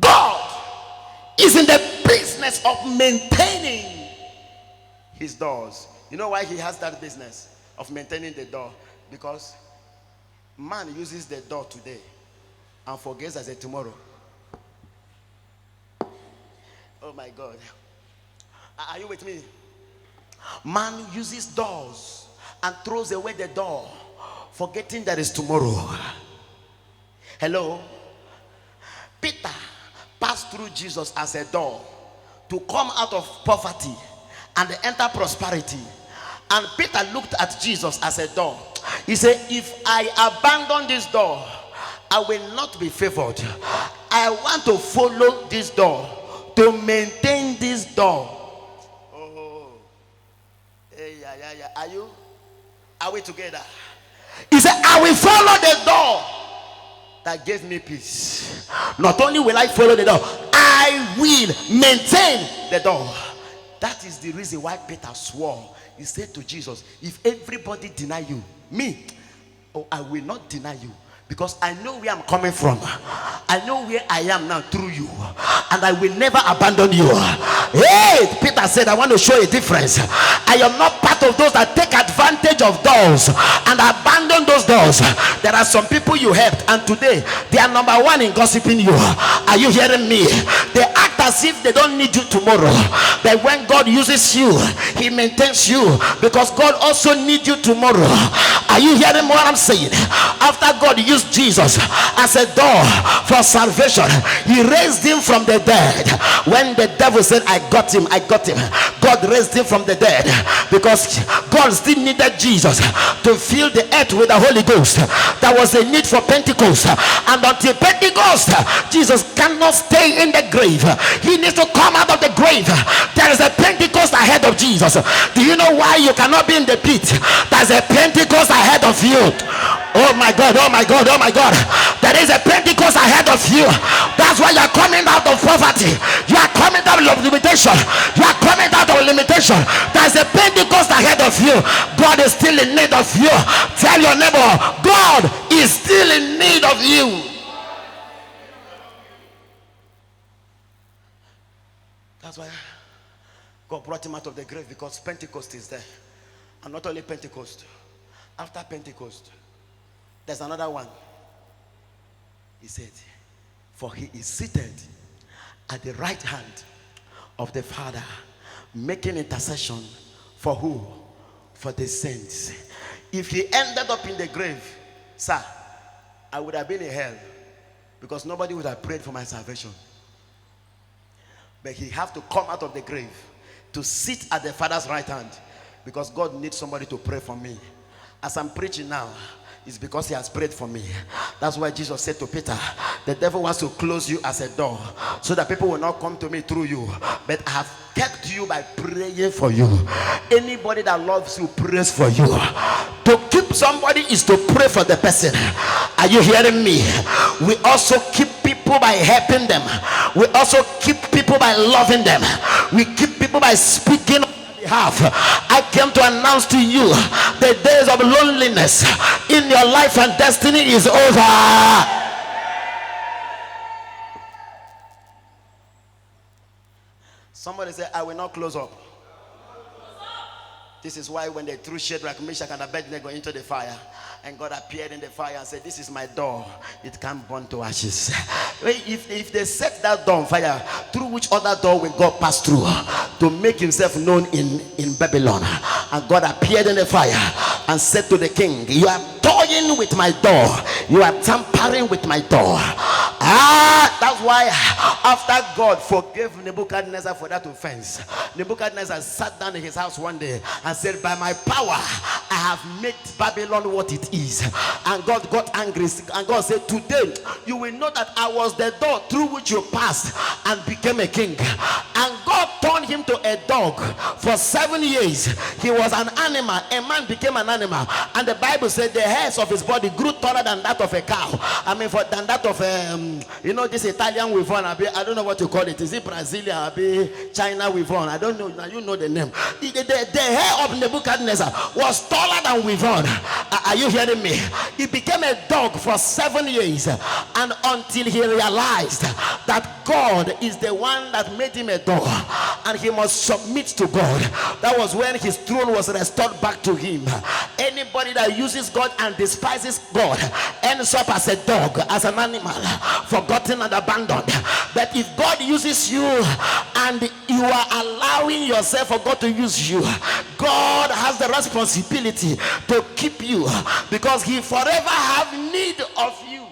God is in the business of maintaining his doors. You know why he has that business of maintaining the door? Because man uses the door today and forgets as a tomorrow. Oh my God. Are you with me? Man uses doors and throws away the door, forgetting there is tomorrow. Hello? Peter passed through Jesus as a door to come out of poverty and enter prosperity. And Peter looked at Jesus as a door. He said, if I abandon this door, I will not be favored. I want to follow this door, to maintain this door. Oh, hey, yeah. Are we together? He said, I will follow the door that gave me peace. Not only will I follow the door, I will maintain the door. That is the reason why Peter swore. He said to Jesus, if everybody deny you, me, I will not deny you. Because I know where I'm coming from. I know where I am now through you. And I will never abandon you. Hey, Peter said, I want to show a difference. I am not part of those that take advantage of doors and abandon those doors. There are some people you helped, and today they are number one in gossiping you. Are you hearing me? They act as if they don't need you tomorrow. But when God uses you, he maintains you, because God also needs you tomorrow. Are you hearing what I'm saying? After God used Jesus as a door for salvation, he raised him from the dead. When the devil said, I got him, God raised him from the dead, because God still needed Jesus to fill the earth with the Holy Ghost. There was a need for Pentecost, and until Pentecost, Jesus cannot stay in the grave. He needs to come out of the grave. There is a Pentecost ahead of Jesus. Do you know why you cannot be in the pit? There's a Pentecost ahead of you. Oh my God. There is a Pentecost ahead of you. That's why you're coming out of poverty. You are coming out of limitation. You are coming out of limitation. There's a Pentecost ahead of you. God is still in need of you. Tell your neighbor, God is still in need of you. That's why God brought him out of the grave, because Pentecost is there. And not only Pentecost, after Pentecost, there's another one. He said, for he is seated at the right hand of the Father, making intercession for who? For the saints. If he ended up in the grave, sir, I would have been in hell, because nobody would have prayed for my salvation. But he have to come out of the grave to sit at the Father's right hand, because God needs somebody to pray for me. As I'm preaching now, it's because he has prayed for me. That's why Jesus said to Peter, the devil wants to close you as a door, so that people will not come to me through you. But I have kept you by praying for you. Anybody that loves you prays for you. To keep somebody is to pray for the person. Are you hearing me? We also keep people by helping them. We also keep people by loving them. We keep people by speaking behalf. I came to announce to you, the days of loneliness in your life and destiny is over. Somebody say, I will not close up. This is why when they threw Shadrach, Meshach, and Abednego into the fire, and God appeared in the fire and said, this is my door, it can't burn to ashes. If they set that door on fire, through which other door will God pass through to make himself known in Babylon? And God appeared in the fire and said to the king, you are toying with my door, you are tampering with my door. That's why after God forgave Nebuchadnezzar for that offense, Nebuchadnezzar sat down in his house one day and said, by my power I have made Babylon what it is. And God got angry, and God said, today you will know that I was the door through which you passed and became a king. And God turned him him to a dog for 7 years. He was an animal. A man became an animal. And the Bible said the hairs of his body grew taller than that of a cow. I mean, than that of this Italian weavon. I don't know what to call it. Is it Brazilian? China weavon? I don't know. Now you know the name. The hair of Nebuchadnezzar was taller than weavon. Are you hearing me? He became a dog for 7 years, and until he realized that God is the one that made him a dog and he must submit to God. That was when his throne was restored back to him. Anybody that uses God and despises God ends up as a dog, as an animal, forgotten and abandoned. But if God uses you and you are allowing yourself for God to use you, God has the responsibility to keep you, because he forever have need of you.